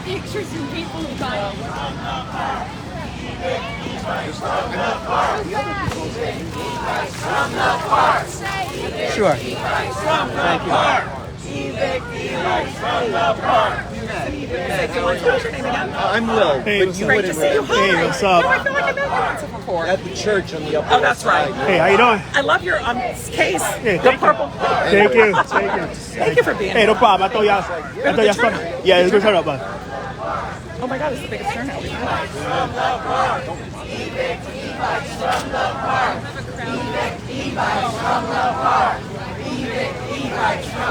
Pictures and people who got Sure. Thank you. I'm Will. Hey, but what's you up? wouldn't Hey, what's up? I feel like I've been once before. at the church on the upper Oh, that's right. side. Hey, how you doing? I love your case. Hey, The thank you. purple. Thank you. Thank you. Thank you for being Hey, here. no problem. I thought y'all started. Yeah, it's a good turnout, bud. Oh my God, it's the biggest turnout we've had.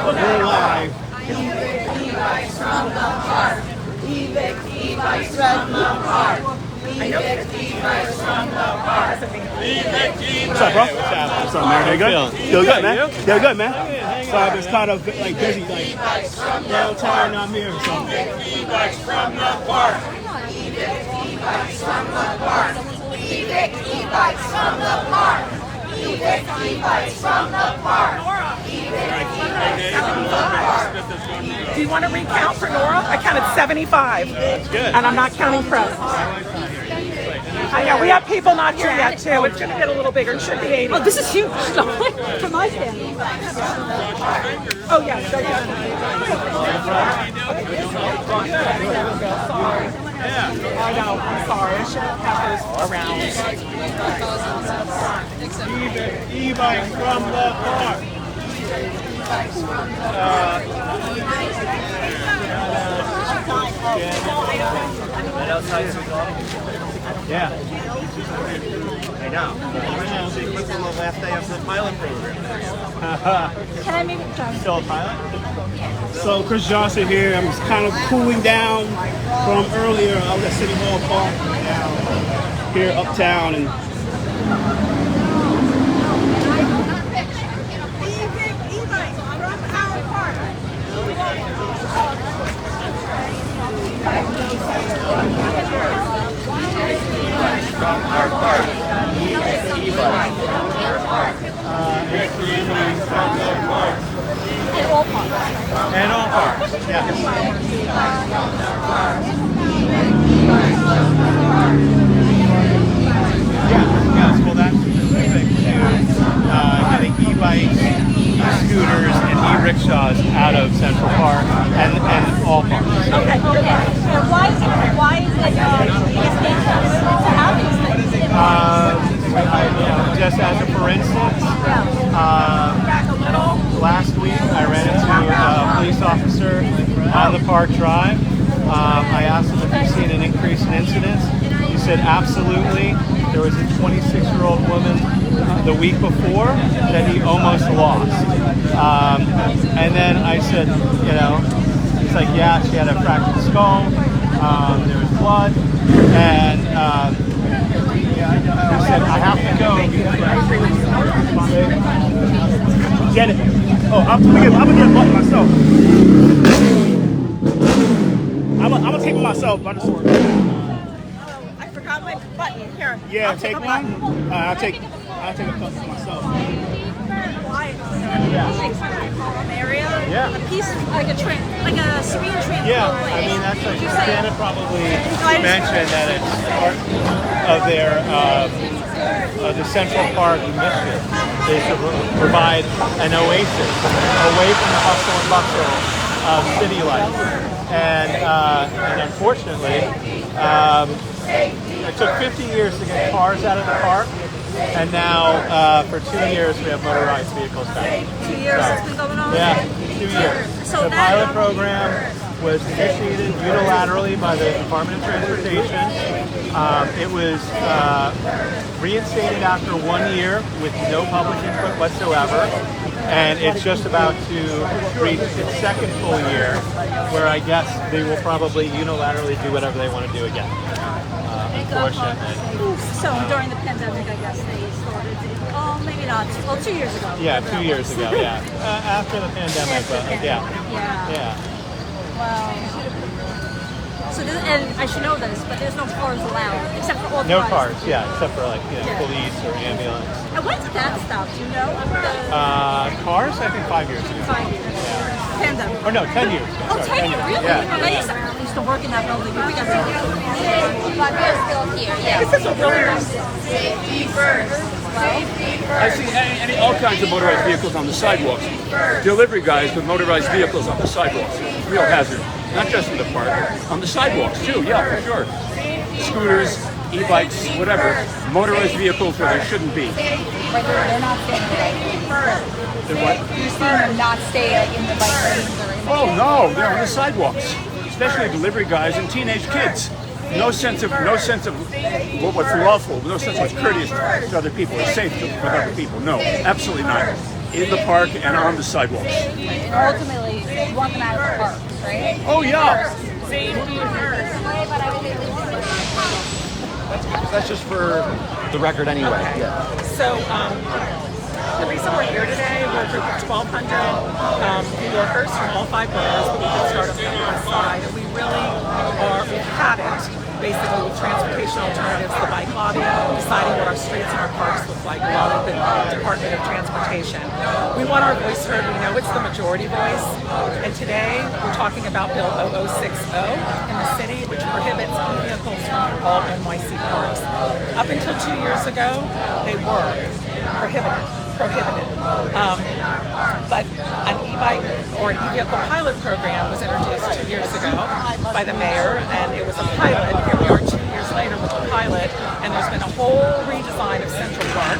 We're live. What's up, bro? What's up, man? You good? Feel good, man? Feel good, man? So I've been kind of like busy, like downtown. I'm here, so. e-bikes from the park. E-bikes from the park. E-bikes from the park. E-bikes from the park. Do you want to recount for Nora? I counted 75. That's good. And I'm not counting presents. I know, we have people not here yet too. It's going to get a little bigger. It should be 80. Oh, this is huge. From my standing. Oh, yes. Sorry. I know. I'm sorry. I should have those around. E-bikes from the park. Yeah. I know. What's the last day of the pilot program? Can I maybe try? Still a pilot? So Chris Johnson here. I'm kind of cooling down from earlier. I was at City Hall Park. Now here uptown and. And all parks, yeah. Yeah, well that's specific to getting e-bikes, e-scooters, and e-rickshaws out of Central Park and all parks. Okay. And why is it to have these things? Just as a for instance, last week I ran into a police officer on the Park Drive. I asked him if he's seen an increase in incidents. He said absolutely. There was a 26-year-old woman the week before that he almost lost. And then I said, he's like, yeah, she had a fractured skull. There was blood. And he said, I have to go. Get it. Oh, I'm gonna get a button myself. I'm gonna take it myself. By the sword. I forgot my button. Here. Yeah, I'll take a one. button. I'll take a couple myself. Area. Yeah. A piece like a serene train. Yeah, I mean that's like Shannon probably mentioned that it's part of their the Central Park mission is to provide an oasis away from the hustle and bustle of city life, and unfortunately, it took 50 years to get cars out of the park. And now, for 2 years, we have motorized vehicles back. 2 years it's been going on? Yeah, 2 years. So The that- pilot program was initiated unilaterally by the Department of Transportation. It was reinstated after 1 year with no public input whatsoever. and it's just about to reach its second full year, where I guess they will probably unilaterally do whatever they want to do again. Unfortunately. So during the pandemic, I guess they started. Oh, maybe not. Well, 2 years ago. Yeah, 2 years ago. Yeah, after the pandemic, but yeah. Wow. So this, and I should know this, but there's no cars allowed except for authorized. No cars, yeah, except for like police or ambulance. And when did that stop? Do you know? Cars, I think 5 years ago. 5 years. Pandemic. Oh no, 10 years. Oh, 10 years, really? Yeah. I used to work in that building. We got But we're still here, yes. This is a really nice. Safety first. Safety I first. see all kinds of motorized vehicles on the sidewalks. Delivery guys with motorized vehicles on the sidewalks. Real hazard. Not just in the park, on the sidewalks too, yeah, for sure. Scooters, e-bikes, whatever. Motorized vehicles where there shouldn't be. But they're not staying right. They're what? You're seeing them not stay like in the bike lanes or in the Oh no, they're on the sidewalks. Especially delivery guys and teenage kids. No sense of what's lawful, no sense of what's courteous to other people, or safe with other people. No, absolutely not. In the park and on the sidewalks. And ultimately, you want them out of the park, right? Oh yeah. That's just for the record anyway. Yeah. So the reason we're here today, we're a group of 1,200 New Yorkers from all 5 boroughs, but we can start on the west side. And we really we've had it basically with transportation alternatives, the bike lobby, deciding what our streets and our parks look like, along with the Department of Transportation. We want our voice heard. We know it's the majority voice. And today we're talking about Bill 0060 in the city, which prohibits e-vehicles from all NYC parks. Up until 2 years ago, they were prohibited. But an e-bike or an e-vehicle pilot program was introduced 2 years ago by the mayor, and it was a pilot. Here we are 2 years later with a pilot, and there's been a whole redesign of Central Park,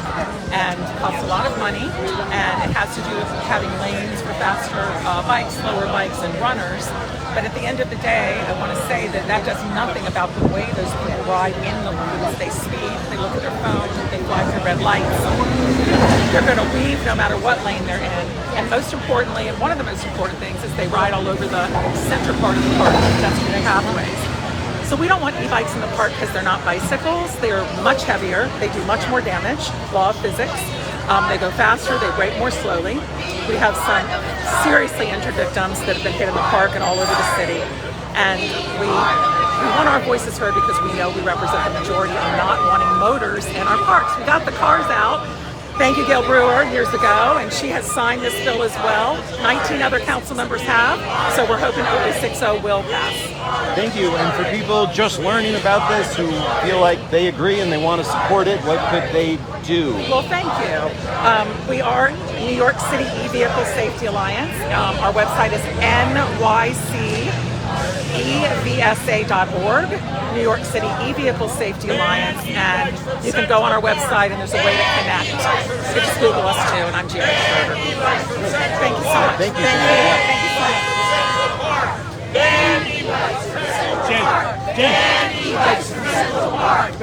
and it costs a lot of money, and it has to do with having lanes for faster bikes, slower bikes, and runners. But at the end of the day, I want to say that that does nothing about the way those people ride in the lanes. They speed, they look at their phone, they fly through red lights. They're going to weave no matter what lane they're in. And most importantly, and one of the most important things, is they ride all over the center part of the park, the pedestrian pathways. So we don't want e-bikes in the park because they're not bicycles. They are much heavier. They do much more damage, law of physics. They go faster, they brake more slowly. We have some seriously injured victims that have been hit in the park and all over the city. And we want our voices heard because we know we represent the majority of not wanting motors in our parks. We got the cars out. Thank you, Gail Brewer, years ago, and she has signed this bill as well. 19 other council members have, so we're hoping 0060 will pass. Thank you. And for people just learning about this who feel like they agree and they want to support it, what could they do? Well, thank you. We are New York City E-Vehicle Safety Alliance. Our website is nycevsa.org, New York City E-Vehicle Safety Alliance, and you can go on our website and there's a way to connect. You can just Google us too, and I'm Jerry Schroeder. Thank you so much. Thank you. Thank you so much.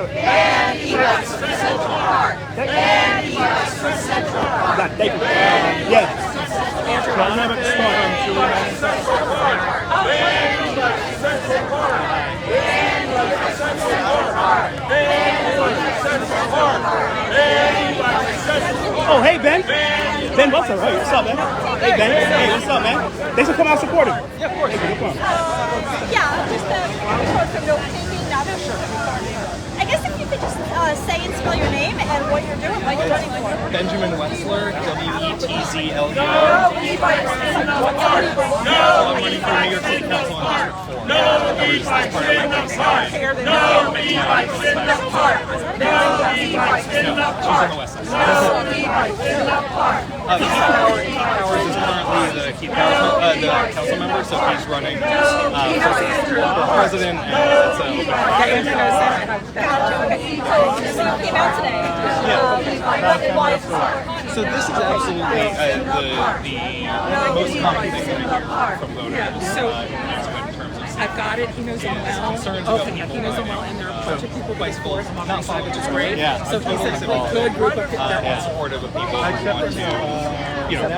Oh, hey, Ben. Ben Wilson, hey, what's up, man? Hey, Ben. Hey, what's up, man? They should come out and support him. Yeah, of course. No problem. Yeah, just from no thinking, not a sure. I guess if you could just say and spell your name and what you're doing, what you're running for. Benjamin Wetzler, WETZLER. No! I'm running for New York City Council on District 4. No e-bikes in the park! No e-bikes in the park! No e-bikes in the park! No e-bikes in the park! Keith Powers is currently the council member, so he's running for president, and it's open. So you came out today. So this is absolutely the most common thing that I hear from voters in terms of I've got it. He knows them well. Okay, yeah, he knows them well, and there are a bunch of people by sports on my side, which is great. Yeah. So he's a good group of people. They're supportive of people who want to,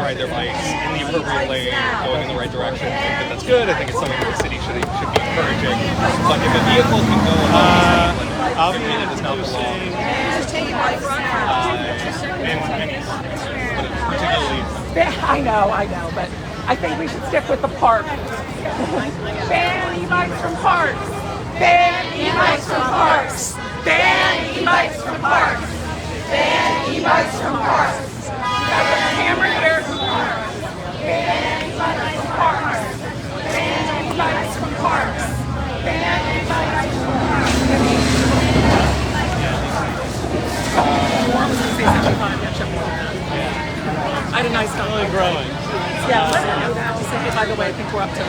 ride their bikes in the appropriate lane, going in the right direction. I think that that's good. I think it's something that the city should be encouraging. But if a vehicle can go I'll be introducing. I know, but I think we should stick with the park. Ban e-bikes from parks. Ban e-bikes from parks. Ban e-bikes from parks. Ban e-bikes from parks. Got the camera here. Ban e-bikes from parks. Ban e-bikes from parks. Ban e-bikes from parks. I had a nice time. Really growing. Yeah, let me know that. Say, hey, by the way, I think we're up to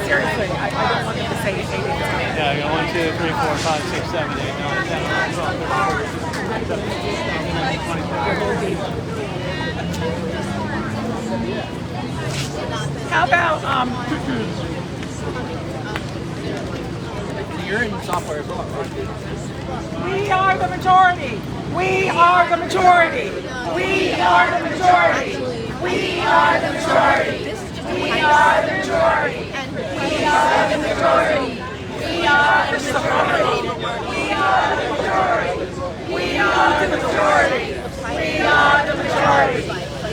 seriously. I don't want them to say 8 days. Yeah, you got 1, 2, 3, 4, 5, 6, 7, 8, 9, 10, 11, 12, 13, 14, 15, 16, 17, 18, 19, 20. How about You're in software as well, right? we are the majority. We are the majority. We are the majority. We are the majority. We are the majority. We are the majority. We are the majority. We are the majority. We are the majority. We are the majority.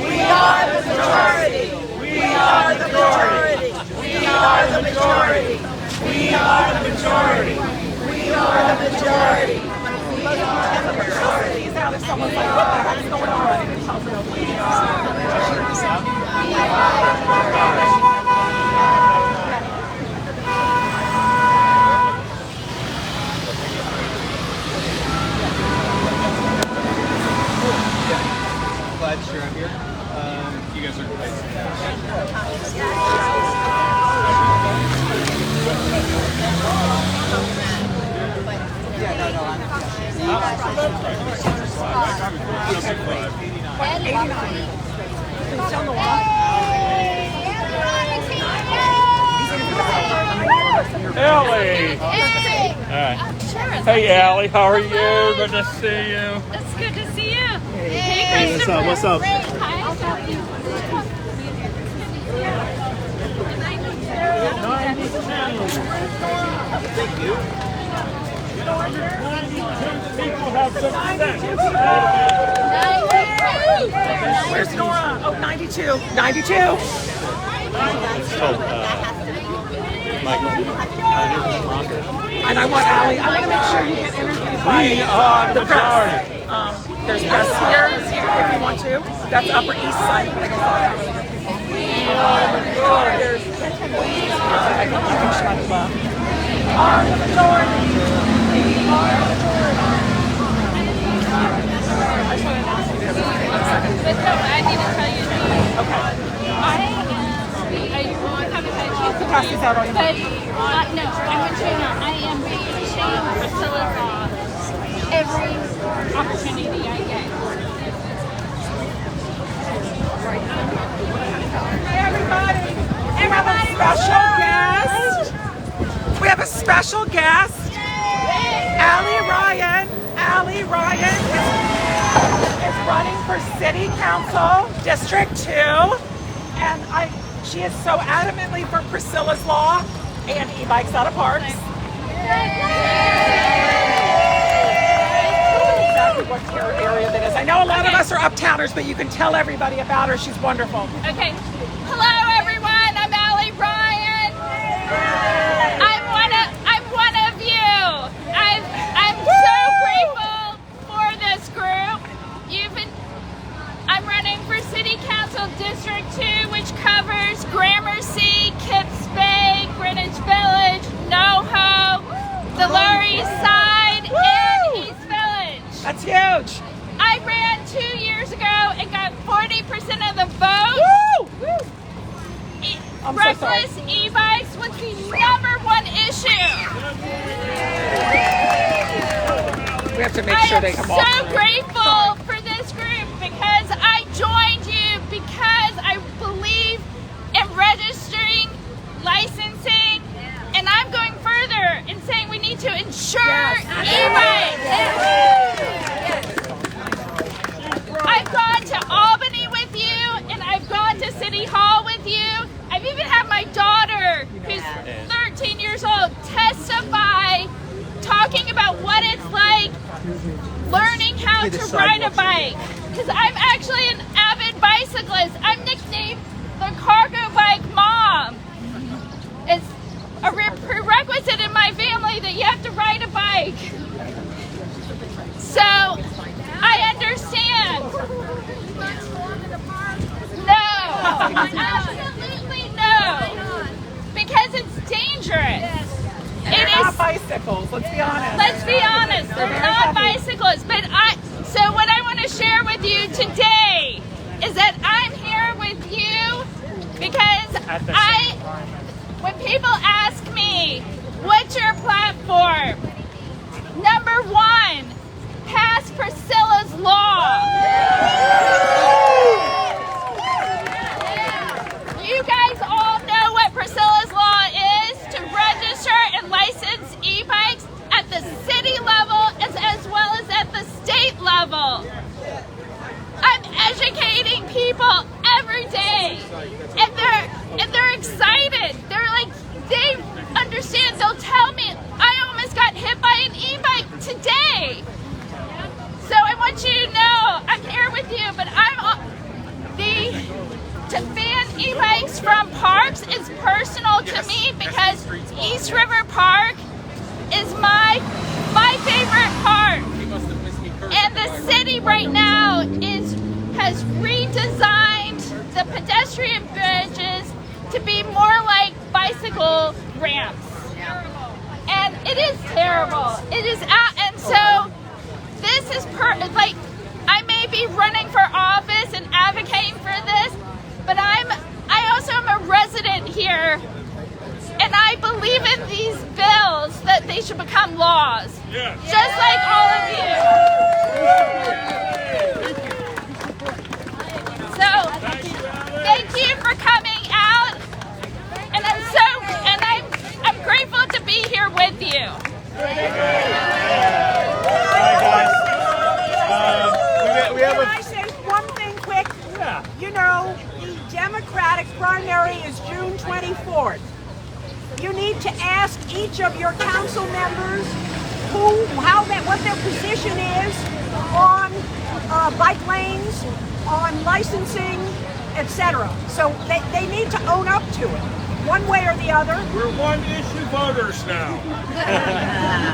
We are the majority. We are the majority. We are the majority. We are the majority. We are the majority. Out if someone's like, what the heck is going on? And it tells them we are the majority. Glad you're up here. You guys are great. Allie! Alright. Hey Allie, how are you? Good to see you. It's good to see you. Hey, What's up? What's up? Thank you. Where's Nora? Oh, 92. 92. Michael. And I want Allie. I want to make sure you get interviewed by the press. There's press here if you want to. That's Upper East Side. There's I think you can shut it up. Are the majority. We are the majority. I just want to ask you this. But no, I need to tell you. Okay. I haven't had a chance to Pass these out on your but no, I'm going to tell you now, I am pushing Priscilla's law every opportunity I get. Hey everybody! We have a special guest! We have a special guest! Allie Ryan! Allie Ryan is running for City Council, District 2. And she is so adamantly for Priscilla's Law and e-bikes out of parks. Exactly what area that is. I know a lot of us are uptowners, but you can tell everybody about her. She's wonderful. Okay. Hello everyone, I'm Allie Ryan. I'm one of you. I'm so grateful for this group. I'm running for City Council District 2, which covers Gramercy, Kips Bay, Greenwich Village, NoHo, the Lower East Side, and East Village. That's huge. I ran 2 years ago and got 40% of the vote. Woo! I'm so sorry. Reckless e-bikes was the #1 issue. We have to make sure they come off. I'm so grateful for this group because I joined you because I believe in registering, licensing, and I'm going ride a bike because I'm actually an avid bicyclist. I'm nicknamed the cargo bike mom. It's a prerequisite in my family that you have to ride a bike. So I understand. No, absolutely no, because it's dangerous. They're not bicycles, let's be honest. Let's be honest, they're not bicycles. But so what I want to share with you today is that I'm here with you because when people ask me, what's your platform? Number one, pass Priscilla's Law. You guys all know what Priscilla's Law is, to register and license e-bikes at the city level as well as at the state level. I'm educating people every day, and they're excited. They're like, they understand. They'll tell me, I almost got hit by an e-bike today. So I want you to know, I'm here with you, but to ban e-bikes from parks is personal to me because East River Park is my favorite park. And the city right now has redesigned the pedestrian bridges to be more like bicycle ramps. And it is terrible. It is, and so this is like, I may be running for office and advocating for this, but I also am a resident here, and I believe in these bills that they should become laws, just like all of you. So, thank you for coming out, and I'm grateful to be here with you. Can I say one thing quick? Yeah. You know, the Democratic primary is June 24th. You need to ask each of your council members what their position is on bike lanes, on licensing, etc. So they need to own up to it, one way or the other. We're one-issue voters now.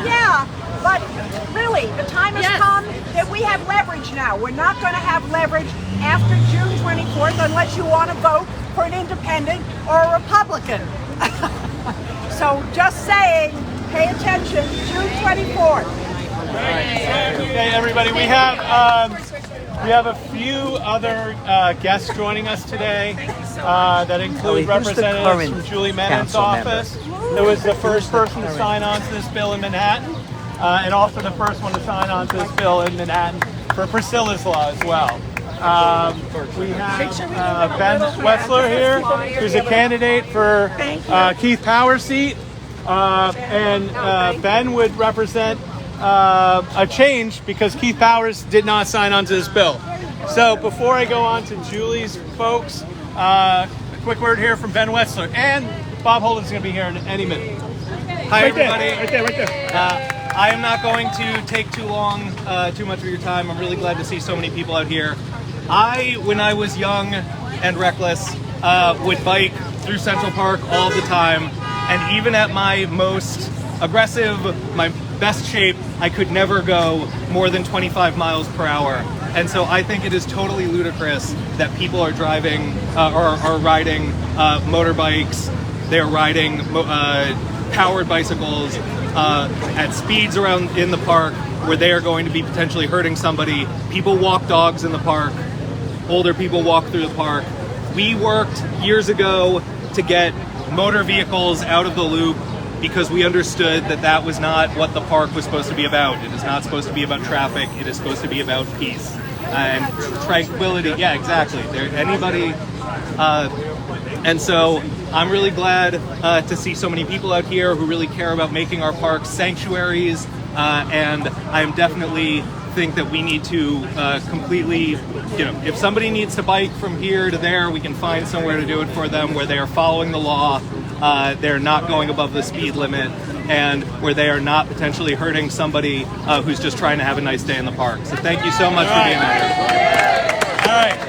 Yeah, but really, the time has come that we have leverage now. We're not going to have leverage after June 24th unless you want to vote for an independent or a Republican. So just saying, pay attention, June 24th. Okay, everybody, we have a few other guests joining us today that include representatives from Julie Menon's office. It was the first person to sign on to this bill in Manhattan, and also the first one to sign on to this bill in Manhattan for Priscilla's Law as well. We have Ben Wetzler here, who's a candidate for Keith Power's seat, and Ben would represent a change because Keith Powers did not sign on to this bill. So before I go on to Julie's folks, a quick word here from Ben Wetzler, and Bob Holden's going to be here in any minute. Hi, everybody. Right there. I am not going to take too much of your time. I'm really glad to see so many people out here. When I was young and reckless, would bike through Central Park all the time, and even at my most aggressive, my best shape, I could never go more than 25 miles per hour. And so I think it is totally ludicrous that people are driving or are riding motorbikes. They're riding powered bicycles at speeds around in the park where they are going to be potentially hurting somebody. People walk dogs in the park. Older people walk through the park. We worked years ago to get motor vehicles out of the loop because we understood that that was not what the park was supposed to be about. It is not supposed to be about traffic. It is supposed to be about peace and tranquility. Yeah, exactly. And so I'm really glad to see so many people out here who really care about making our parks sanctuaries. And I am definitely think that we need to completely, if somebody needs to bike from here to there, we can find somewhere to do it for them where they are following the law they're not going above the speed limit, and where they are not potentially hurting somebody who's just trying to have a nice day in the park. So thank you so much for being here. All right.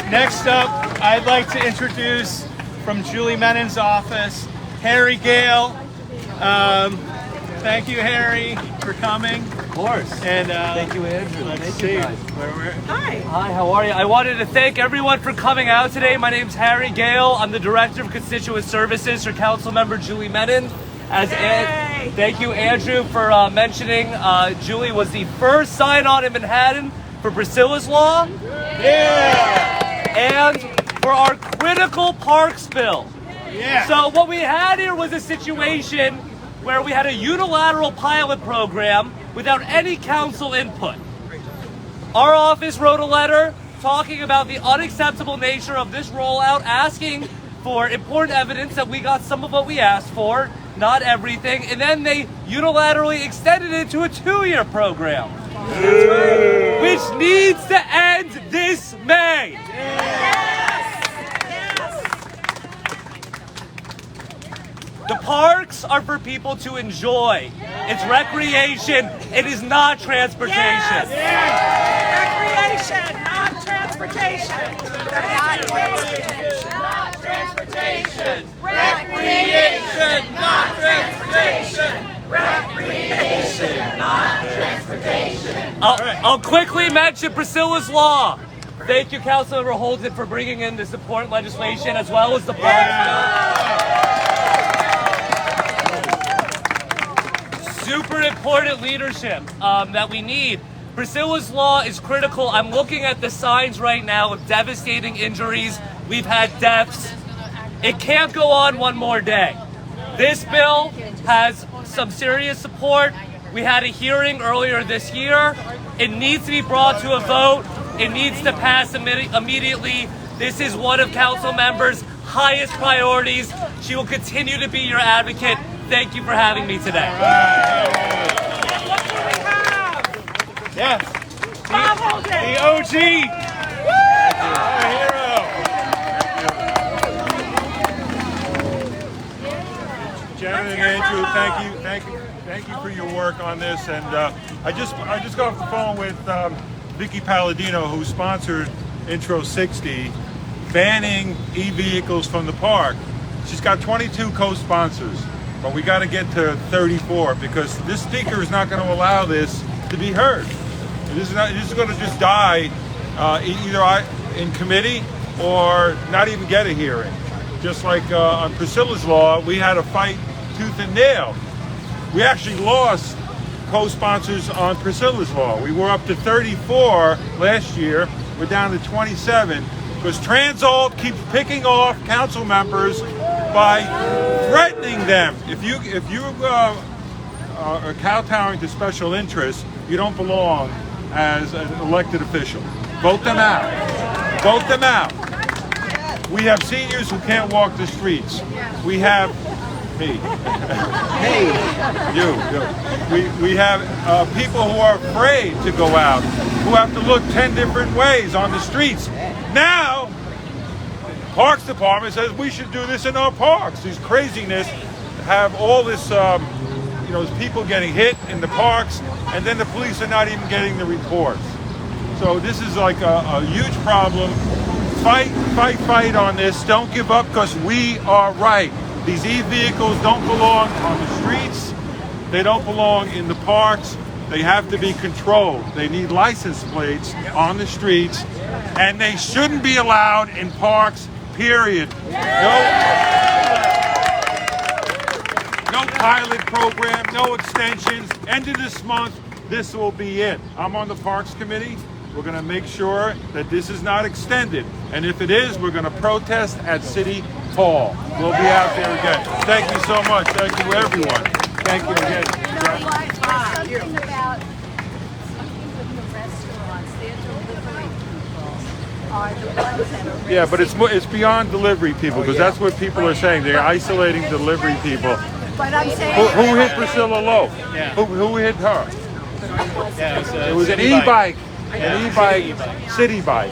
Next up, I'd like to introduce from Julie Menon's office, Harry Gale. Thank you, Harry, for coming. Of course. And thank you, Andrew. Thank you, guys. Hi. Hi, how are you? I wanted to thank everyone for coming out today. My name's Harry Gale. I'm the Director of Constituent Services for Councilmember Julie Menon. Thank you, Andrew, for mentioning Julie was the first sign-on in Manhattan for Priscilla's Law. Yeah! And for our critical parks bill. Yeah. So what we had here was a situation where we had a unilateral pilot program without any council input. Our office wrote a letter talking about the unacceptable nature of this rollout, asking for important evidence that we got some of what we asked for, not everything, and then they unilaterally extended it to a 2-year program, which needs to end this May. The parks are for people to enjoy. It's recreation. It is not transportation. Yes. Recreation, not transportation. Not transportation. Recreation, not transportation. Recreation, not transportation. I'll quickly mention Priscilla's Law. Thank you, Councilmember Holden, for bringing in this important legislation as well as the parks bill. Super important leadership that we need. Priscilla's Law is critical. I'm looking at the signs right now of devastating injuries. We've had deaths. It can't go on one more day. This bill has some serious support. We had a hearing earlier this year. It needs to be brought to a vote. It needs to pass immediately. This is one of council members' highest priorities. She will continue to be your advocate. Thank you for having me today. What do we have? Yes. Bob Holden. The OG. Our hero. Janet and Andrew, thank you for your work on this. And I just got off the phone with Vicky Palladino, who sponsored Intro 60, banning e-vehicles from the park. She's got 22 co-sponsors, but we got to get to 34 because this speaker is not going to allow this to be heard. This is going to just die either in committee or not even get a hearing. Just like on Priscilla's Law, we had a fight tooth and nail. We actually lost co-sponsors on Priscilla's Law. We were up to 34 last year. We're down to 27 because Transalt keeps picking off council members by threatening them. If you are kowtowing to special interests, you don't belong as an elected official. Vote them out. Vote them out. We have seniors who can't walk the streets. We have, we have people who are afraid to go out, who have to look 10 different ways on the streets. Now, Parks Department says we should do this in our parks. These craziness, have all this, people getting hit in the parks, and then the police are not even getting the reports. So this is like a huge problem. Fight on this. Don't give up because we are right. These e-vehicles don't belong on the streets. They don't belong in the parks. They have to be controlled. They need license plates on the streets, and they shouldn't be allowed in parks, period. No pilot program, no extensions. End of this month, this will be it. I'm on the Parks Committee. We're going to make sure that this is not extended. And if it is, we're going to protest at City Hall. We'll be out there again. Thank you so much. Thank you, everyone. Thank you again. Something about with the restaurants, their delivery people are the ones that are Yeah, but it's beyond delivery people because that's what people are saying. They're isolating delivery people. But I'm saying Who hit Priscilla Lowe? Yeah. Who hit her? Yeah, It was an e-bike. an e-bike, city bike.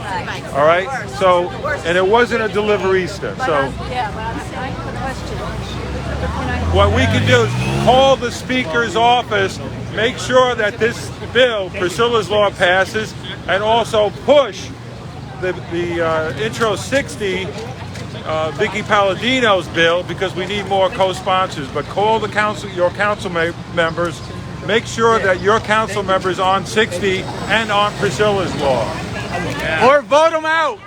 All right. So, and it wasn't a deliverista. So, what we can do is call the Speaker's office, make sure that this bill, Priscilla's Law, passes, and also push the Intro 60, Vicky Palladino's bill, because we need more co-sponsors. But call the council, your council members. Make sure that your council members on 60 and on Priscilla's Law. Or vote them out.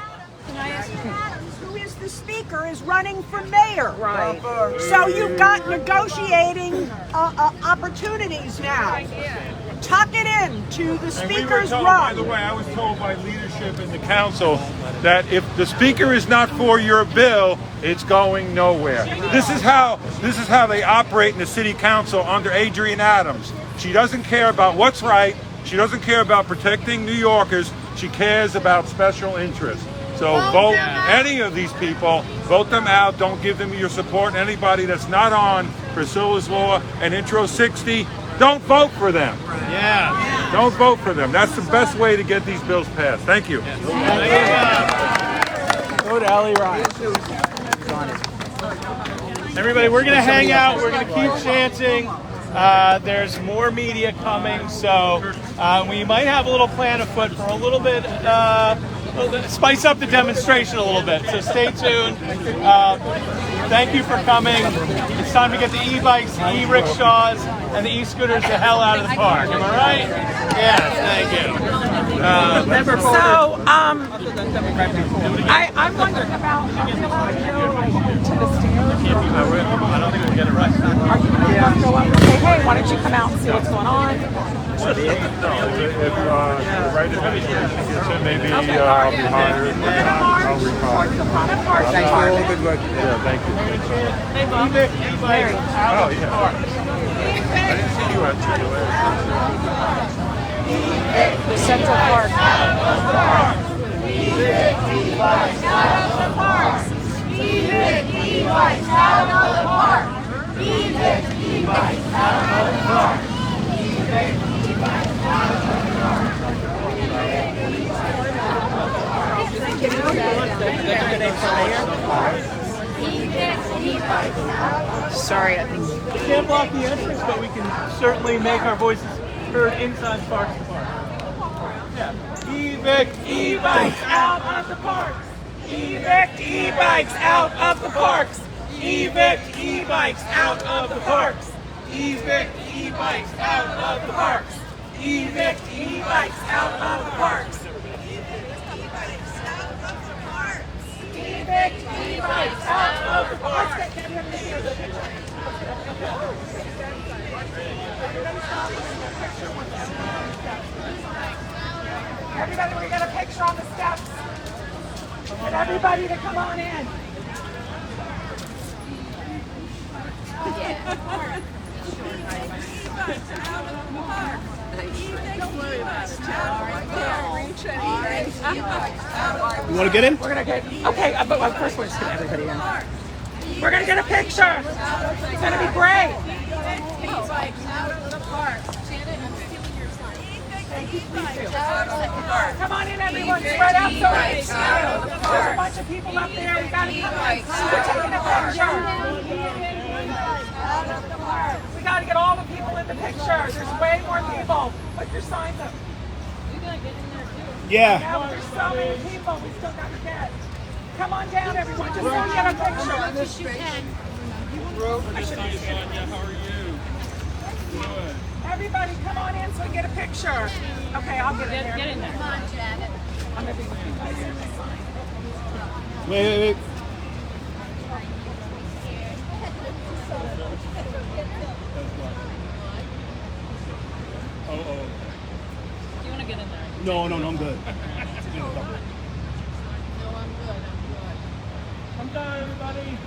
Who is the Speaker is running for mayor. Right. So you've got negotiating opportunities now. Tuck it in to the Speaker's run. By the way, I was told by leadership in the council that if the Speaker is not for your bill, it's going nowhere. This is how they operate in the city council under Adrienne Adams. She doesn't care about what's right. She doesn't care about protecting New Yorkers. She cares about special interests. So vote any of these people, vote them out. Don't give them your support. Anybody that's not on Priscilla's Law and Intro 60, don't vote for them. Yeah. Don't vote for them. That's the best way to get these bills passed. Thank you. Go to Ellie Ryan. Everybody, we're going to hang out. We're going to keep chanting. There's more media coming, so we might have a little plan afoot for a little bit, spice up the demonstration a little bit. So stay tuned. Thank you for coming. It's time to get the e-bikes, the e-rickshaws, and the e-scooters the hell out of the park. Am I right? Yes, thank you. I'm wondering about are we allowed to go to the stairs? I don't think we'll get it right. Are you going to go up and say, hey, why don't you come out and see what's going on? If right ahead, maybe I'll be hired. I'll retire. Thank you. Good work. Yeah, thank you. Hey, Bob. Mary. Oh, yeah. I didn't see you at the Central Park. Out of the park. E-bikes out of the park. E-bikes out of the park. Sorry, I think we can't block the entrance, but we can certainly make our voices heard inside Sparks the Park. Yeah. Evict e-bikes out of the parks. Evict e-bikes out of the parks. Evict e-bikes out of the parks. Evict e-bikes out of the parks. Evict e-bikes out of the parks. Evict e-bikes out of the parks. Everybody, we got a picture on the steps. And everybody to come on in. You want to get in? We're gonna get but first we're just gonna get everybody in. We're gonna get a picture. It's gonna be great. Come on in, everyone. Spread out so there's a bunch of people up there. We gotta come in. We're taking a picture. We gotta get all the people in the picture. There's way more people. Put your signs up. Yeah. Now there's so many people. We still gotta get. Come on down, everyone. Just so we get a picture. How are you? Good. Everybody, come on in so we get a picture. Okay, I'll get in there. Get in there. Come on, Janet. I'm gonna be with you guys here. Wait. Do you want to get in there? No, I'm good. I'm done, everybody.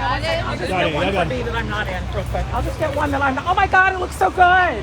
I'll just Got get it, one I for got me it. that I'm not in real quick. I'll just get one that I'm not. Oh my God, it looks so good.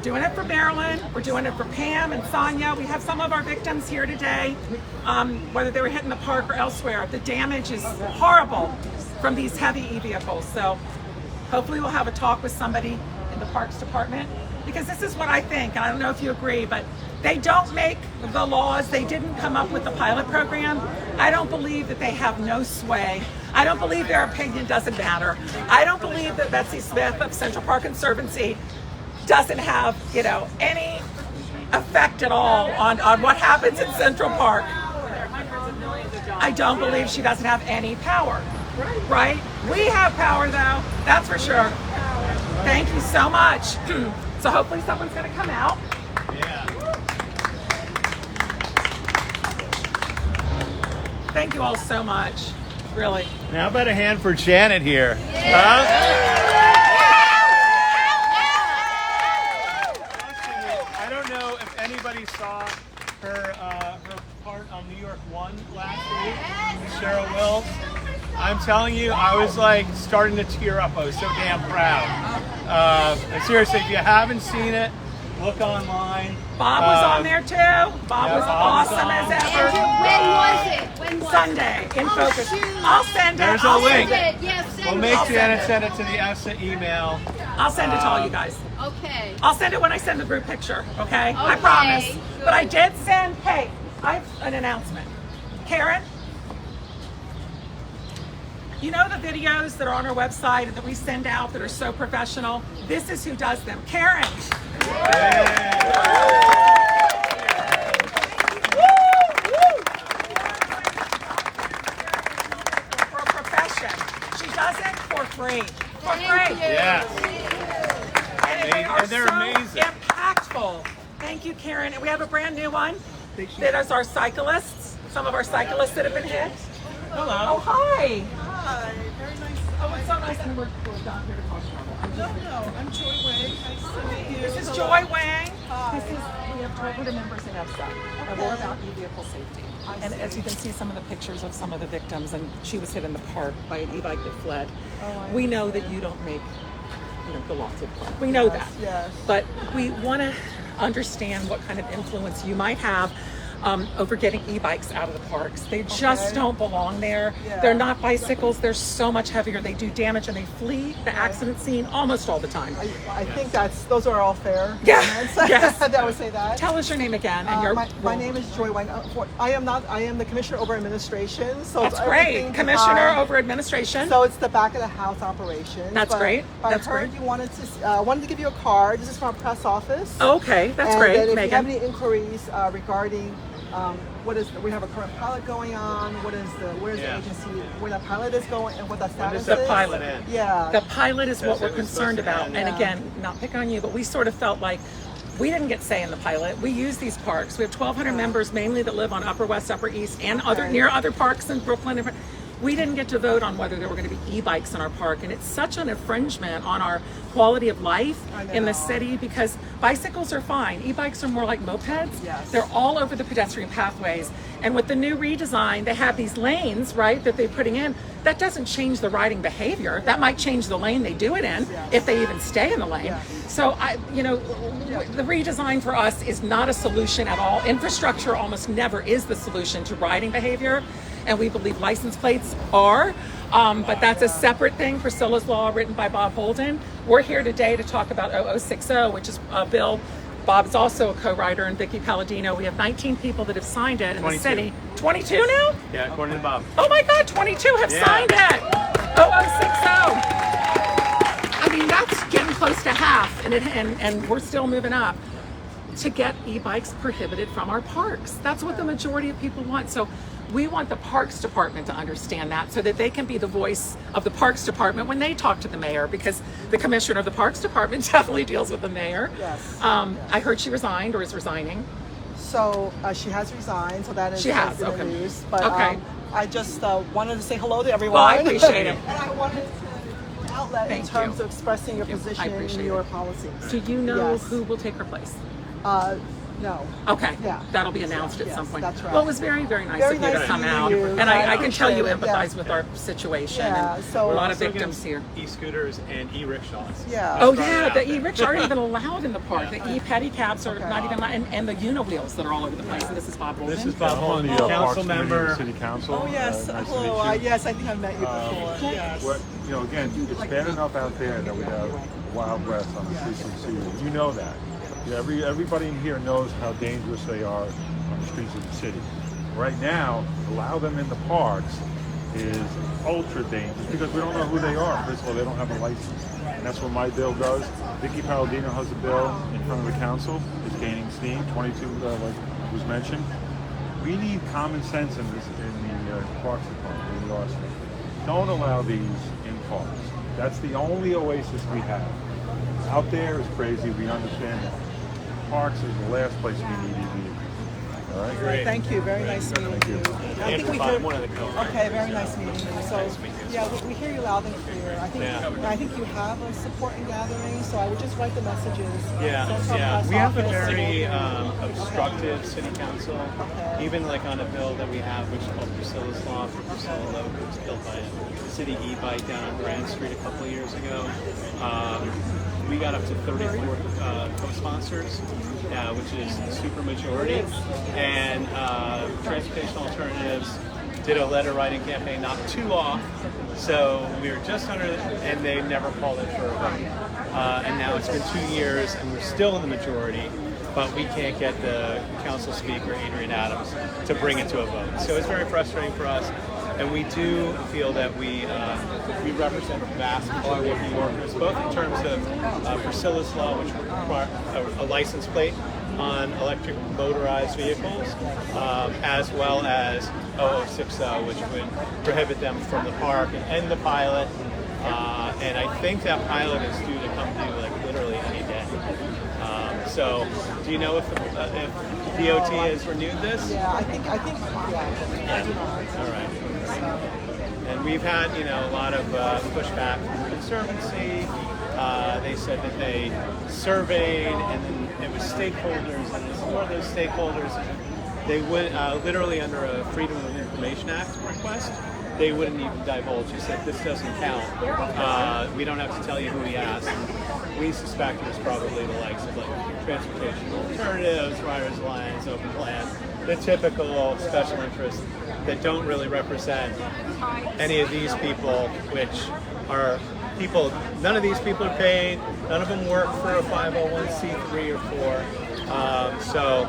doing it for Marilyn. We're doing it for Pam and Sonia. We have some of our victims here today, whether they were hit in the park or elsewhere. The damage is horrible from these heavy e-vehicles. So hopefully we'll have a talk with somebody in the Parks Department, because this is what I think, and I don't know if you agree, but they don't make the laws. They didn't come up with the pilot program. I don't believe that they have no sway. I don't believe their opinion doesn't matter. I don't believe that Betsy Smith of Central Park Conservancy doesn't have, you know, any effect at all on what happens in Central Park. I don't believe she doesn't have any power, right? We have power though, that's for sure. Thank you so much. So hopefully someone's gonna come out. Thank you all so much, really. Now, how about a hand for Janet here? I don't know if anybody saw her part on New York 1 last week, Cheryl Wills. I'm telling you, I was like starting to tear up. I was so damn proud. And seriously, if you haven't seen it, look online. Bob was on there too. Bob was awesome as ever. When was it? Sunday in Focus. I'll send it. There's a link. Yes, We'll make Janet send it to the EFSA email. I'll send it to all you guys. Okay. I'll send it when I send the group picture, okay? I Okay, promise. good. But I did send, hey, I have an announcement. Karen, you know the videos that are on our website and that we send out that are so professional? This is who does them. Karen. For a profession. She does it for free. For free. Yes. And they're so amazing. Impactful. Thank you, Karen. And we have a brand new one. That is our cyclists. Some of our cyclists that have been hit. Hello. Oh, hi. Hi, very nice. Oh, it's so nice that we're down here to talk about it. I'm Joy Wang. Nice to meet you. This is Joy Wang. Hi. We have 1,200 members in EFSA, and we're about e-vehicle safety. And as you can see some of the pictures of some of the victims, and she was hit in the park by an e-bike that fled. We know that you don't make, you know, the laws of the park. We know that. Yes. But we want to understand what kind of influence you might have over getting e-bikes out of the parks. They just don't belong there. Yeah. They're not bicycles. They're so much heavier. They do damage and they flee the accident scene almost all the time. I think those are all fair comments. Yes. I would say that. Tell us your name again and your my name is Joy Wang. I am the Commissioner over Administration. So That's it's great. everything Commissioner behind. over Administration. So it's the back of the house operation. That's great. I That's heard great. you wanted to give you a card. This is from our press office. Okay, that's And great, then if Megan. you have any inquiries regarding we have a current pilot going on. Where's the agency where the pilot is going and what the status is? The pilot. Yeah. The pilot is what That's we're what was concerned supposed to about. end. And again, not pick on you, but we sort of felt like we didn't get say in the pilot. We use these parks. We have 1,200 members mainly that live on Upper West, Upper East, and near other parks in Brooklyn. We didn't get to vote on whether there were going to be e-bikes in our park, and it's such an infringement on our quality of life in the city because bicycles are fine. E-bikes are more like mopeds. Yes. They're all over the pedestrian pathways. And with the new redesign, they have these lanes, right, that they're putting in. That doesn't change the riding behavior. That might change the lane they do it in, if they even stay in the lane. So, the redesign for us is not a solution at all. Infrastructure almost never is the solution to riding behavior. And we believe license plates are, but that's a separate thing. Priscilla's Law, written by Bob Holden. We're here today to talk about 0060, which is a bill. Bob's also a co-writer, and Vicki Palladino. We have 19 people that have signed it in the city. 22 now? Yeah, according to Bob. Oh my God, 22 have signed it. 0060. I mean, that's getting close to half, and we're still moving up to get e-bikes prohibited from our parks. That's what the majority of people want. So we want the Parks Department to understand that so that they can be the voice of the Parks Department when they talk to the mayor, because the commissioner of the Parks Department definitely deals with the mayor. Yes. I heard she resigned or is resigning. So she has resigned, so that is She has, in the okay. news. But Okay. I just wanted to say hello to everyone. Well, I appreciate it. And I wanted to outlet in Thank terms you. of expressing your I position appreciate and your it. policies. Do you know Yes. who will take her place? No. Okay. Yeah. That'll be announced at Yes, some point. that's right. Well, it was very, very nice Very of you nice to come meeting out. you. And I can tell you appreciate it, empathize yeah. with our situation. Yeah, And so- we're a lot of Also victims here. against e-scooters and e-rickshaws. Yeah. Oh Throwing it yeah, out the there. e-rickshaws aren't even allowed in the park. The e-pedicabs are not even allowed, and the Uni-wheels that are all over the place. And this is Bob Holden. This is Bob I'm on Holden, the council Parks Committee of member. the City Council. Oh yes, Nice to hello. meet you. Yes, I think I've met you before. Yes. What, you know, again, it's bad enough out there that we have Wild West on the streets of the city. You know that. Yeah, everybody in here knows how dangerous they are on the streets of the city. Right now, allow them in the parks is ultra dangerous because we don't know who they are. First of all, they don't have a license. And that's what my bill does. Vicky Palladino has a bill in front of the council. It's gaining steam, 22, like was mentioned. We need common sense in this, in the Parks Department, in the arsenal. Don't allow these in parks. That's the only oasis we have. Out there is crazy, we understand that. Parks is the last place we need EVs. All right? Great. Thank you. Very nice meeting you. I think we hear, okay, very nice meeting you. So, yeah, we hear you loud and clear. I think you have a support in gathering, so I would just write the messages. Yeah. We have a very obstructive city council. Even like on a bill that we have, which is called Priscilla's Law for Priscilla Loeb, it was built by a city e-bike down on Grand Street a couple of years ago. We got up to 34 co-sponsors, which is a super majority. And Transportation Alternatives did a letter writing campaign not too off. So we were just under, and they never called it for a vote. And now it's been 2 years and we're still in the majority, but we can't get the council speaker, Adrian Adams, to bring it to a vote. So it's very frustrating for us. And we do feel that we represent the vast majority of New Yorkers, both in terms of Priscilla's Law, which would require a license plate on electric motorized vehicles, as well as 0060, which would prohibit them from the park, and the pilot. And I think that pilot is due to come due like literally any day. So, do you know if DOT has renewed this? Yeah, I think, yeah. All right. And we've had, a lot of pushback from the Conservancy. They said that they surveyed, and then it was stakeholders, and as more of those stakeholders, they went literally under a Freedom of Information Act request. They wouldn't even divulge. He said, this doesn't count. We don't have to tell you who we asked. And we suspect it was probably the likes of like Transportation Alternatives, Riders Alliance, Open Plan, the typical special interests that don't really represent any of these people, which are people, none of these people are paid, none of them work for a 501c3 or 4. So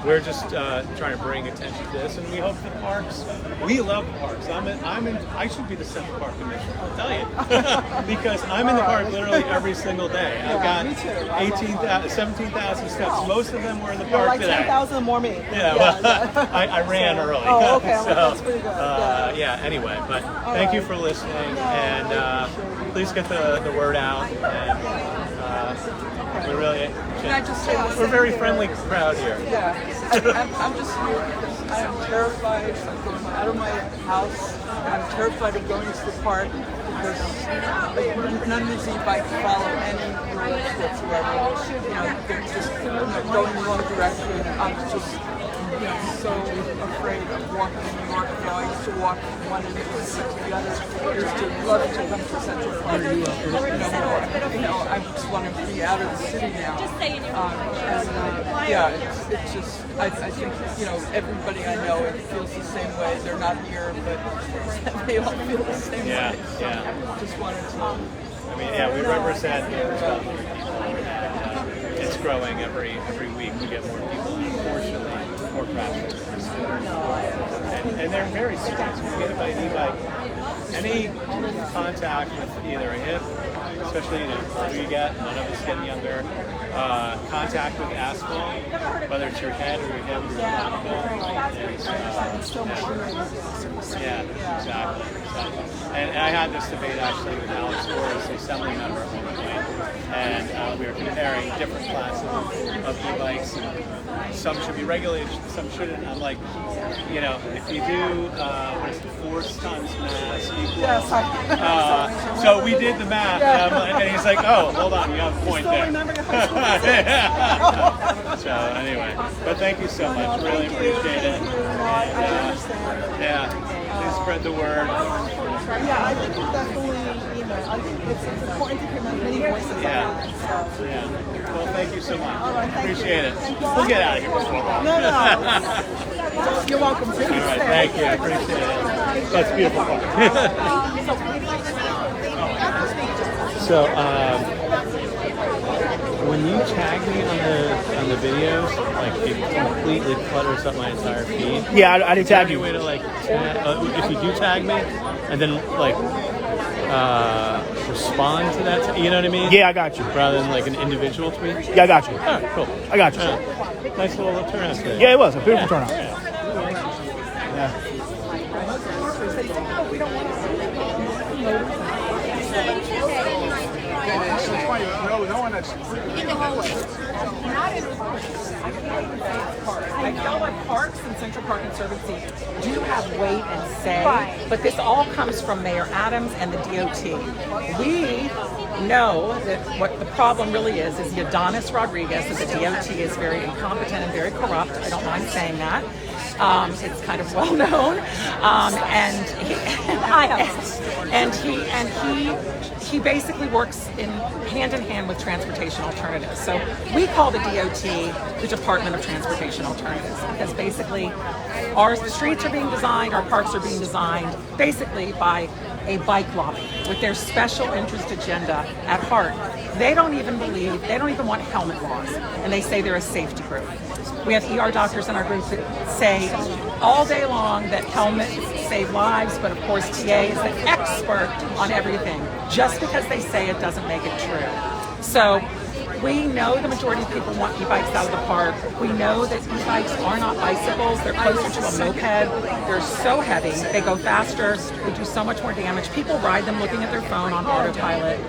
we're just trying to bring attention to this, and we hope the parks. We love the parks. I should be the Central Park Commissioner. I'll tell you, because I'm in the park literally every single day. I've got 17,000 steps. Most of them were in the park like today. 10,000 more me. I ran early. Oh, okay. So, That's pretty good. yeah. Anyway, but thank you for listening, and please get the word out. And we really. Can I just say we're a very friendly crowd here. Yeah, I'm just here because I am terrified of going out of my house, and I'm terrified of going to the park because none of these e-bikes follow any rules whatsoever. They're just going in the wrong direction. I'm just so afraid of walking in New York. I used to walk from one end of the city to the other. I used to love to come to Central Park. I just want to be out of the city now. It's just, I think, everybody I know, it feels the same way. They're not here, but they all feel the same way. Yeah. Just wanted to. We represent. It's growing every week. We get more people, unfortunately. More crashes. And they're very serious. When you get by an e-bike, any contact with either a hip, especially the you get, none of us getting younger, contact with asphalt, whether it's your head or your hip or your exactly. And I had this debate actually with Alex Forrest, the assembly member at one point, and we were comparing different classes of e-bikes. Some should be regulated, some shouldn't. I'm like, if you do, 4 tons mass, you Yes, So we did the math, and he's like, "Oh, hold on, you have a point there." So anyway, but thank you so much. Really appreciate it. Yeah, please spread the word. Yeah, I think it's definitely, I think it's important to hear many voices. Yeah. Well, thank you so much. All right, thank Appreciate you. it. Thank you. We'll get out of here before long. No. You're welcome. All right, thank you. I appreciate it. That's beautiful. So, when you tag me on the videos, like it completely clutters up my entire feed. Yeah, I did tag you. Way to like, if you do tag me, and then like respond to that, you know what I mean? Yeah, I got you. Rather than like an individual tweet. Yeah, I got you. Oh, cool. I got you. Nice little turnout today. Yeah, it was a beautiful turnout. Yeah. No one that's in the hallway. I feel like parks and Central Park Conservancy do have weight and say, but this all comes from Mayor Adams and the DOT. We know that what the problem really is the Adonis Rodriguez, that the DOT is very incompetent and very corrupt. I don't mind saying that. It's kind of well known, he basically works hand in hand with transportation alternatives. So we call the DOT the Department of Transportation Alternatives, because basically our streets are being designed, our parks are being designed basically by a bike lobby with their special interest agenda at heart. They don't even want helmet laws, and they say they're a safety group. We have ER doctors in our group that say all day long that helmets save lives, but of course TA is the expert on everything. Just because they say it doesn't make it true. So we know the majority of people want e-bikes out of the park. We know that e-bikes are not bicycles. They're closer to a moped. They're so heavy. They go faster. They do so much more damage. People ride them looking at their phone on autopilot.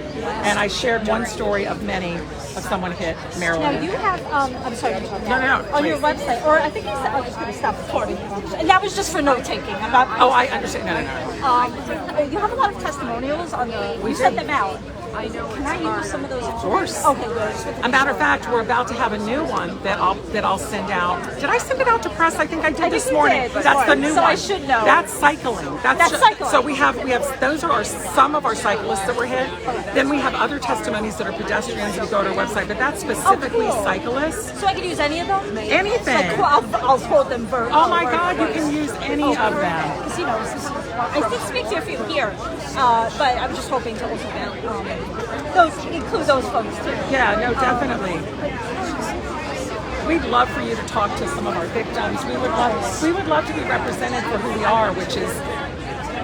And I shared one story of many of someone hit Maryland. Now you have, I'm sorry to interrupt. No, on your website, or I think you said, I'm just going to stop recording. And that was just for note taking. I understand. No. You have a lot of testimonials on the, you sent them out. Can I use some of those? Of course. Okay, good. A matter of fact, we're about to have a new one that I'll send out. Did I send it out to press? I think I did this morning. That's the new one. I should know. That's cycling. That's cycling. So we have those are some of our cyclists that were hit. Then we have other testimonies that are pedestrians that go to our website, but that's specifically cyclists. So I can use any of them? Anything. So I'll quote them verbally. Oh my God, you can use any of them. Because I did speak to a few here, but I'm just hoping to also get include those folks too. Yeah, no, definitely. We'd love for you to talk to some of our victims. We would love to be represented for who we are, which is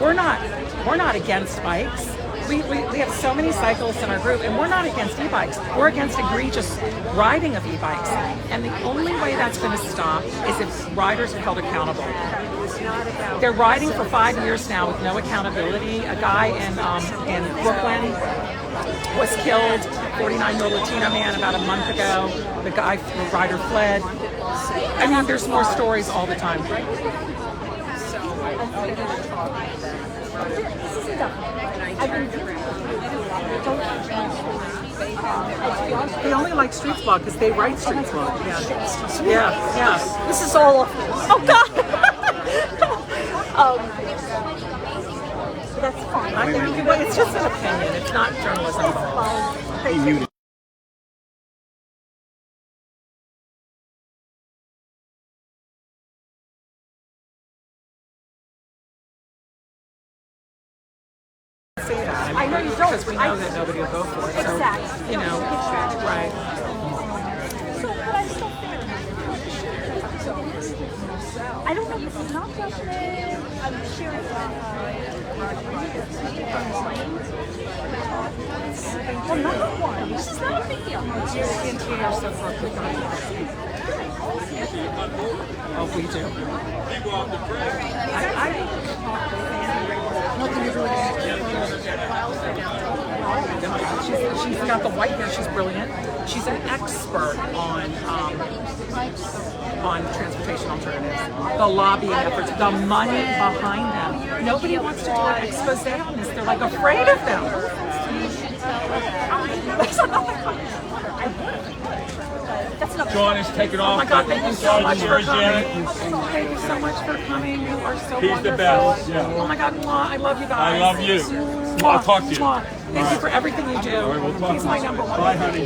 we're not against bikes. We have so many cyclists in our group, and we're not against e-bikes. We're against egregious riding of e-bikes. And the only way that's going to stop is if riders are held accountable. They're riding for 5 years now with no accountability. A guy in Brooklyn was killed, 49-year-old Latino man, about a month ago. The rider fled. I mean, there's more stories all the time. They only like Streets Blog because they write Streets Blog. Yeah. This is all. Oh God. That's fine. It's just an opinion. It's not journalism at all. I know you don't. Because we know that nobody will go for it. Exactly. So, right. So, but I'm still thinking. I don't know. This is not just I'm sharing. Well, number one, this is not a big deal. Oh, we do. She's got the white hair. She's brilliant. She's an expert on transportation alternatives, the lobbying efforts, the money behind them. Nobody wants to do an expose on this. They're like afraid of them. John is taking off. Oh my God, thank you so much for coming. Janet. Thank you so much for coming. You are so He's wonderful. the best. Yeah. Oh my God, mwah, I love you guys. I love you. I'll talk to you. Mwah. Thank you for everything you do. We'll talk. He's my number one. Bye, honey.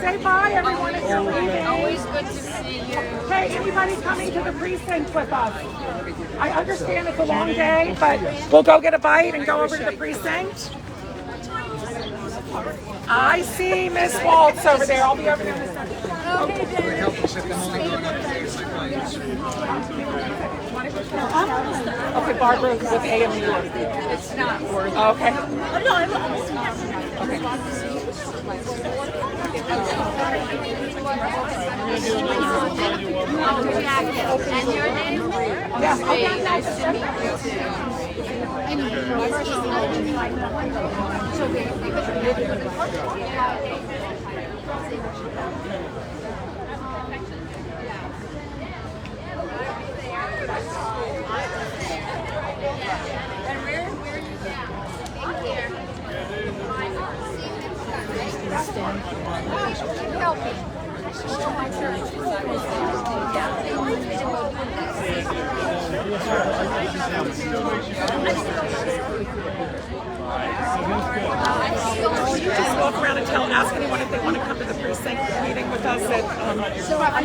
Say bye, everyone, if you're leaving. Always good to see you. Hey, anybody coming to the precinct with us? I understand it's a long day, but we'll go get a bite and go over to the precinct. I see Miss Waltz over there. I'll be over there in a second. Okay, Barbara with AMU. It's not worth it. Okay. No, I love And your name? Yes. Nice to meet Help me. My church. You just walk around and ask anyone if they want to come to the precinct meeting with us at. I feel like when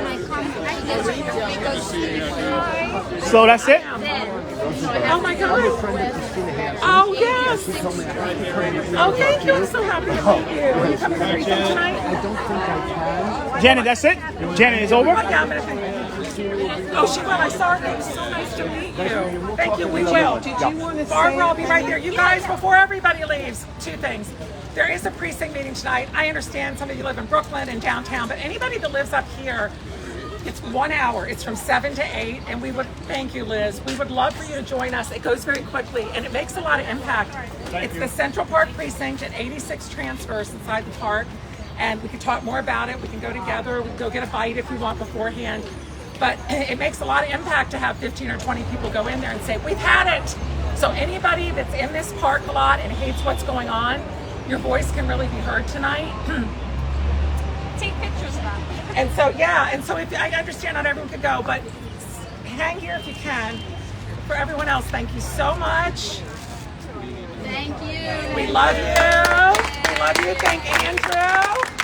I come to So that's it? Oh my God. Oh yes. Oh, thank you. I'm so happy to meet you. Are you coming to the precinct tonight? I don't think I can. Janet, that's it? Janet, it's over? Oh, yeah, I'm gonna think. Oh, she will. I saw her. It was so nice to meet you. Thank you. We will. Did you want to Barbara, I'll be right there. You guys, before everybody leaves, two things. There is a precinct meeting tonight. I understand some of you live in Brooklyn and downtown, but anybody that lives up here, it's 1 hour. It's from 7 to 8, and we would, thank you, Liz. We would love for you to join us. It goes very quickly, and it makes a lot of impact. It's the Central Park Precinct at 86 Transverse inside the park, and we can talk more about it. We can go together. We can go get a bite if we want beforehand. But it makes a lot of impact to have 15 or 20 people go in there and say, we've had it. So anybody that's in this park a lot and hates what's going on, your voice can really be heard tonight. Take pictures of them. And so, yeah, and so if I understand not everyone could go, but hang here if you can. For everyone else, thank you so much. Thank you. We love you. We love you. Thank Andrew.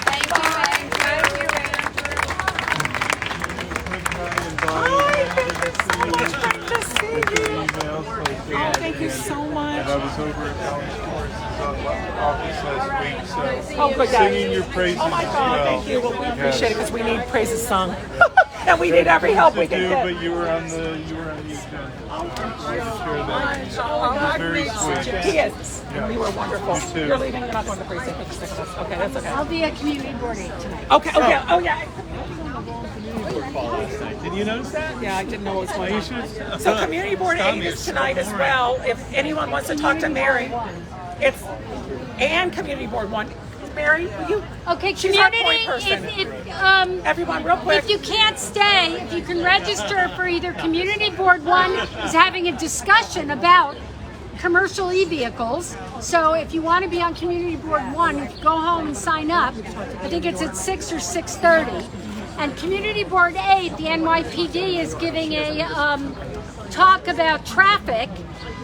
Thank you, Andrew. Hi, thank you so much. Great to see you. Oh, thank you so much. And I was over at Alan Schwartz's office last week, so Oh, good guys. singing your praises Oh my as God, well. thank you. Well, we appreciate it because we need praises sung. And we need every help we can get. But you were on the agenda. Oh, Very sweet. He is. Yeah. You were wonderful. You too. You're leaving. You're not going to the precinct. Okay, that's okay. I'll be at Community Board 8 tonight. Okay. Okay. Oh yeah. Did you notice that? Yeah, I didn't know what was going on. So Community Board 8 is tonight as well. If anyone wants to talk to Mary, it's and Community Board 1. Mary, will you? Okay, She's our community, point person. Everyone, real quick. If you can't stay, if you can register for either Community Board 1 is having a discussion about commercial e-vehicles. So if you want to be on Community Board 1, you can go home and sign up. I think it's at 6 or 6:30. And Community Board 8, the NYPD is giving a talk about traffic,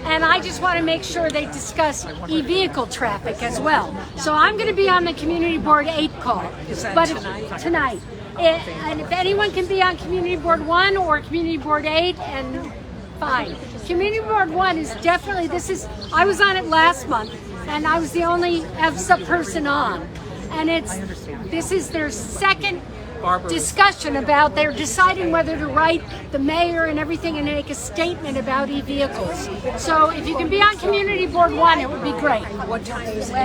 and I just want to make sure they discuss e-vehicle traffic as well. So I'm going to be on the Community Board 8 call. Is that but tonight? Tonight. And if anyone can be on Community Board 1 or Community Board 8, and fine. Community Board 1 is definitely, I was on it last month, and I was the only EVSA person on. And this is their second discussion about, they're deciding whether to write the mayor and everything and make a statement about e-vehicles. So if you can be on Community Board 1, it would be great. What time is it?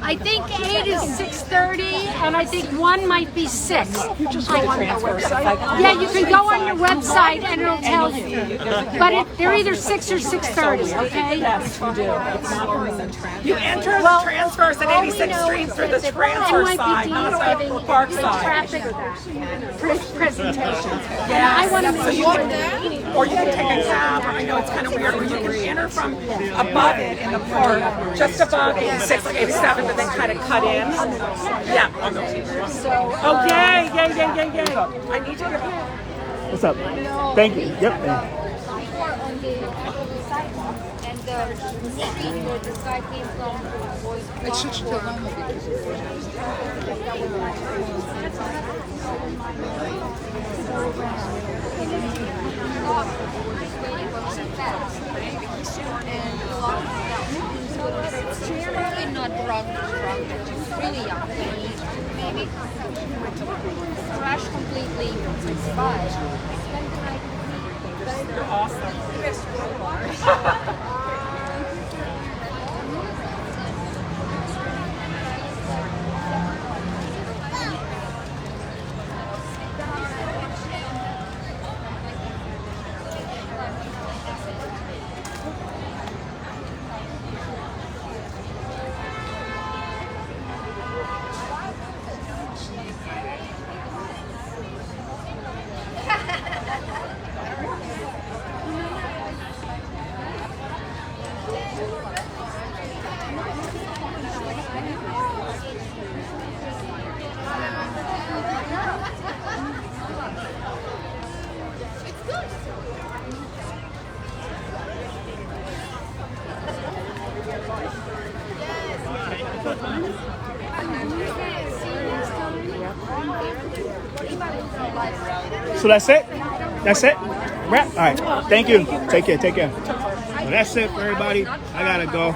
I think 8 is 6:30, and I think 1 might be 6. You just go on our website. Yeah, you can go on your website and it'll tell you. But they're either 6 or 6:30, okay? Yes, you do. You enter the transverse at 86th Street through the transfer NYPD side, not the park side. Traffic presentations. Yeah, I want to so make you sure can, or you can take a cab. I know it's kind of weird, or you can enter from above it in the park, just above 86, like 87, but then kind of cut in. Yeah. Oh, yay, yay, yay, yay, yay. I need to give What's up? Thank you. Yep. On the sidewalk, and the meeting where this guy came from was it's really not drunk, it's really young. Maybe crashed completely. But spend the night with me. You're awesome. So that's it? That's it? Wrap? All right. Thank you. Take care. Take care. So that's it for everybody. I gotta go.